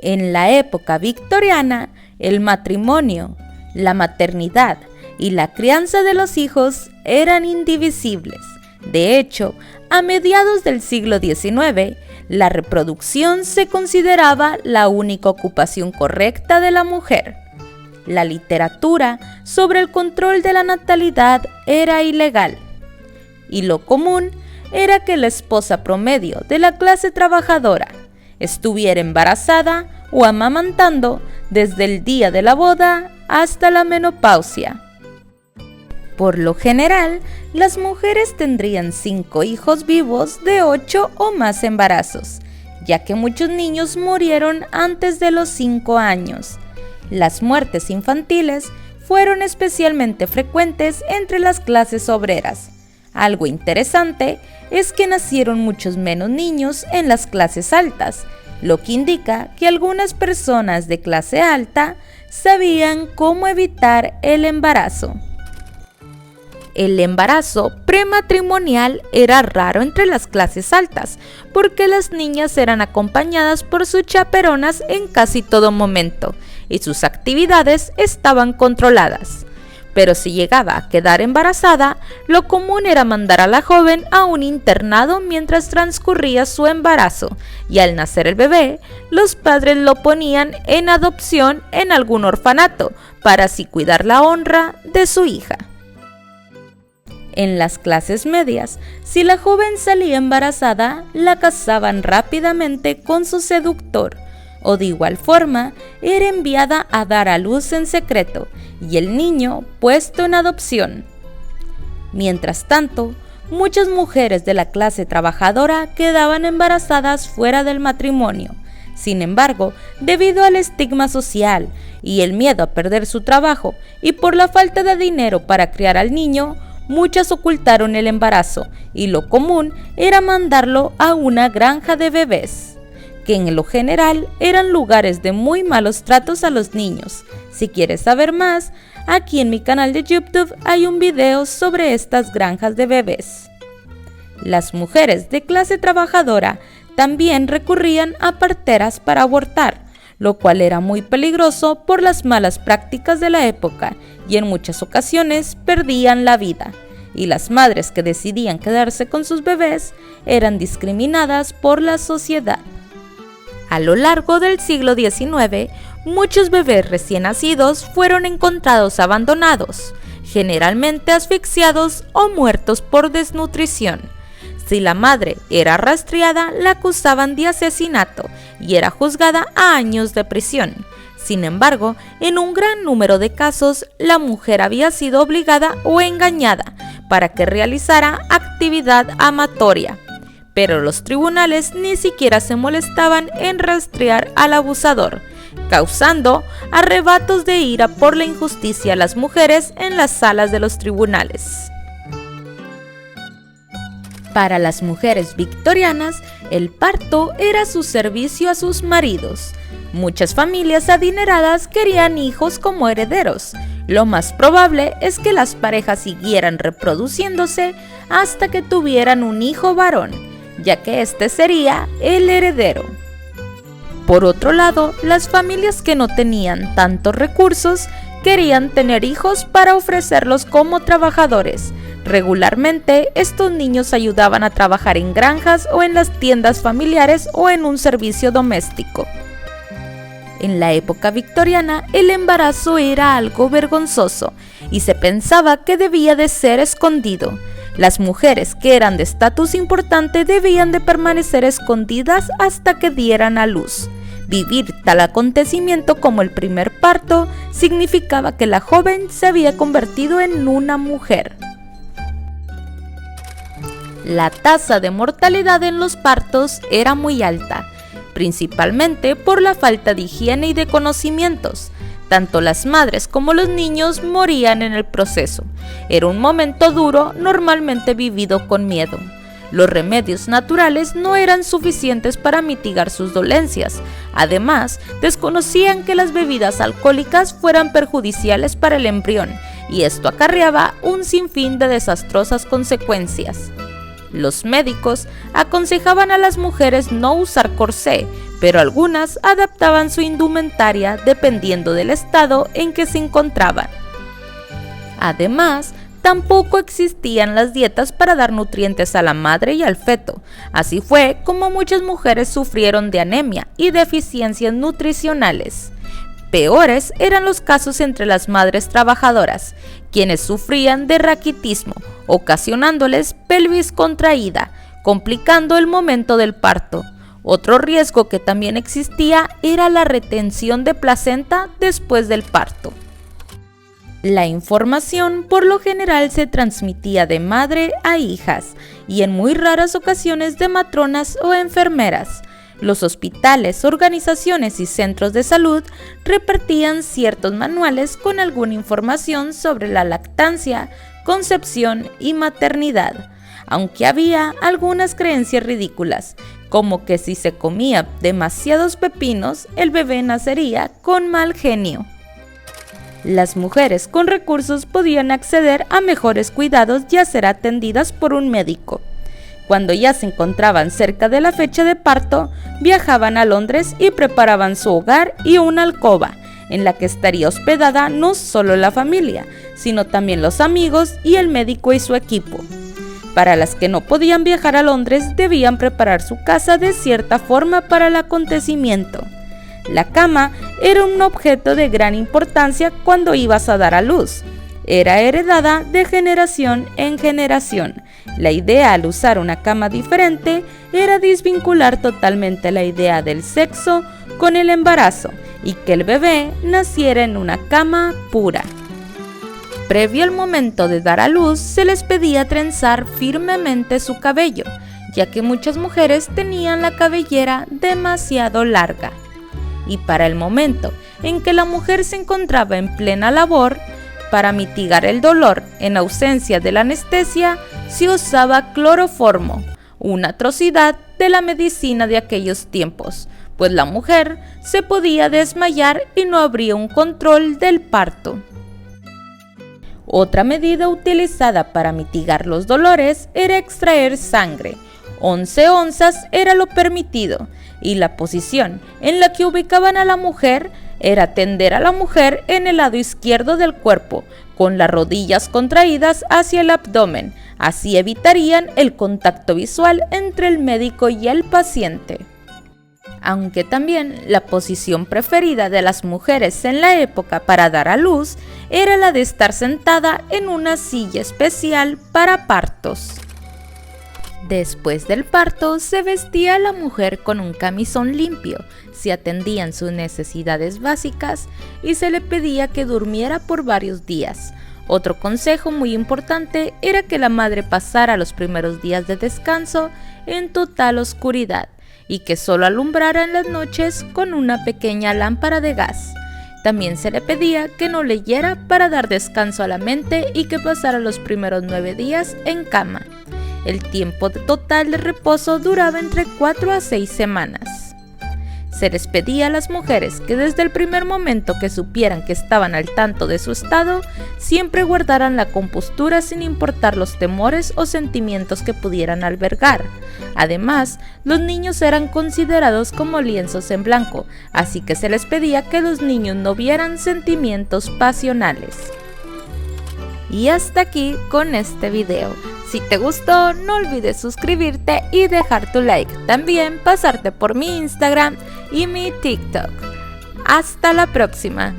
En la época victoriana, el matrimonio, la maternidad y la crianza de los hijos eran indivisibles. De hecho, a mediados del siglo XIX, la reproducción se consideraba la única ocupación correcta de la mujer. La literatura sobre el control de la natalidad era ilegal, y lo común era que la esposa promedio de la clase trabajadora estuviera embarazada o amamantando desde el día de la boda hasta la menopausia. Por lo general, las mujeres tendrían 5 hijos vivos de 8 o más embarazos, ya que muchos niños murieron antes de los 5 años. Las muertes infantiles fueron especialmente frecuentes entre las clases obreras. Algo interesante es que nacieron muchos menos niños en las clases altas, lo que indica que algunas personas de clase alta sabían cómo evitar el embarazo. El embarazo prematrimonial era raro entre las clases altas, porque las niñas eran acompañadas por sus chaperonas en casi todo momento, y sus actividades estaban controladas. Pero si llegaba a quedar embarazada, lo común era mandar a la joven a un internado mientras transcurría su embarazo, y al nacer el bebé, los padres lo ponían en adopción en algún orfanato, para así cuidar la honra de su hija. En las clases medias, si la joven salía embarazada, la casaban rápidamente con su seductor, o de igual forma, era enviada a dar a luz en secreto, y el niño puesto en adopción. Mientras tanto, muchas mujeres de la clase trabajadora quedaban embarazadas fuera del matrimonio. Sin embargo, debido al estigma social y el miedo a perder su trabajo y por la falta de dinero para criar al niño, muchas ocultaron el embarazo, y lo común era mandarlo a una granja de bebés, que en lo general eran lugares de muy malos tratos a los niños. Si quieres saber más, aquí en mi canal de YouTube hay un video sobre estas granjas de bebés. Las mujeres de clase trabajadora también recurrían a parteras para abortar, lo cual era muy peligroso por las malas prácticas de la época, y en muchas ocasiones perdían la vida, y las madres que decidían quedarse con sus bebés eran discriminadas por la sociedad. A lo largo del siglo XIX, muchos bebés recién nacidos fueron encontrados abandonados, generalmente asfixiados o muertos por desnutrición. Si la madre era rastreada, la acusaban de asesinato y era juzgada a años de prisión. Sin embargo, en un gran número de casos, la mujer había sido obligada o engañada para que realizara actividad amatoria. Pero los tribunales ni siquiera se molestaban en rastrear al abusador, causando arrebatos de ira por la injusticia a las mujeres en las salas de los tribunales. Para las mujeres victorianas, el parto era su servicio a sus maridos. Muchas familias adineradas querían hijos como herederos. Lo más probable es que las parejas siguieran reproduciéndose hasta que tuvieran un hijo varón, ya que este sería el heredero. Por otro lado, las familias que no tenían tantos recursos querían tener hijos para ofrecerlos como trabajadores. Regularmente, estos niños ayudaban a trabajar en granjas o en las tiendas familiares o en un servicio doméstico. En la época victoriana, el embarazo era algo vergonzoso y se pensaba que debía de ser escondido. Las mujeres que eran de estatus importante debían de permanecer escondidas hasta que dieran a luz. Vivir tal acontecimiento como el primer parto significaba que la joven se había convertido en una mujer. La tasa de mortalidad en los partos era muy alta, principalmente por la falta de higiene y de conocimientos. Tanto las madres como los niños morían en el proceso. Era un momento duro, normalmente vivido con miedo. Los remedios naturales no eran suficientes para mitigar sus dolencias. Además, desconocían que las bebidas alcohólicas fueran perjudiciales para el embrión, y esto acarreaba un sinfín de desastrosas consecuencias. Los médicos aconsejaban a las mujeres no usar corsé, pero algunas adaptaban su indumentaria dependiendo del estado en que se encontraban. Además, tampoco existían las dietas para dar nutrientes a la madre y al feto. Así fue como muchas mujeres sufrieron de anemia y deficiencias nutricionales. Peores eran los casos entre las madres trabajadoras, quienes sufrían de raquitismo, ocasionándoles pelvis contraída, complicando el momento del parto. Otro riesgo que también existía era la retención de placenta después del parto. La información por lo general se transmitía de madre a hijas y en muy raras ocasiones de matronas o enfermeras. Los hospitales, organizaciones y centros de salud repartían ciertos manuales con alguna información sobre la lactancia, concepción y maternidad, aunque había algunas creencias ridículas, como que si se comía demasiados pepinos, el bebé nacería con mal genio. Las mujeres con recursos podían acceder a mejores cuidados y a ser atendidas por un médico. Cuando ya se encontraban cerca de la fecha de parto, viajaban a Londres y preparaban su hogar y una alcoba, en la que estaría hospedada no solo la familia, sino también los amigos y el médico y su equipo. Para las que no podían viajar a Londres, debían preparar su casa de cierta forma para el acontecimiento. La cama era un objeto de gran importancia cuando ibas a dar a luz. Era heredada de generación en generación. La idea al usar una cama diferente era desvincular totalmente la idea del sexo con el embarazo y que el bebé naciera en una cama pura. Previo al momento de dar a luz, se les pedía trenzar firmemente su cabello, ya que muchas mujeres tenían la cabellera demasiado larga. Y para el momento en que la mujer se encontraba en plena labor, para mitigar el dolor en ausencia de la anestesia, se usaba cloroformo, una atrocidad de la medicina de aquellos tiempos, pues la mujer se podía desmayar y no habría un control del parto. Otra medida utilizada para mitigar los dolores era extraer sangre. 11 onzas era lo permitido, y la posición en la que ubicaban a la mujer era tender a la mujer en el lado izquierdo del cuerpo, con las rodillas contraídas hacia el abdomen. Así evitarían el contacto visual entre el médico y el paciente. Aunque también la posición preferida de las mujeres en la época para dar a luz era la de estar sentada en una silla especial para partos. Después del parto, se vestía a la mujer con un camisón limpio, se atendían sus necesidades básicas y se le pedía que durmiera por varios días. Otro consejo muy importante era que la madre pasara los primeros días de descanso en total oscuridad y que solo alumbrara en las noches con una pequeña lámpara de gas. También se le pedía que no leyera para dar descanso a la mente y que pasara los primeros 9 días en cama. El tiempo total de reposo duraba entre 4 a 6 semanas. Se les pedía a las mujeres que desde el primer momento que supieran que estaban al tanto de su estado, siempre guardaran la compostura sin importar los temores o sentimientos que pudieran albergar. Además, los niños eran considerados como lienzos en blanco, así que se les pedía que los niños no vieran sentimientos pasionales. Y hasta aquí con este video. Si te gustó, no olvides suscribirte y dejar tu like. También pasarte por mi Instagram y mi TikTok. Hasta la próxima.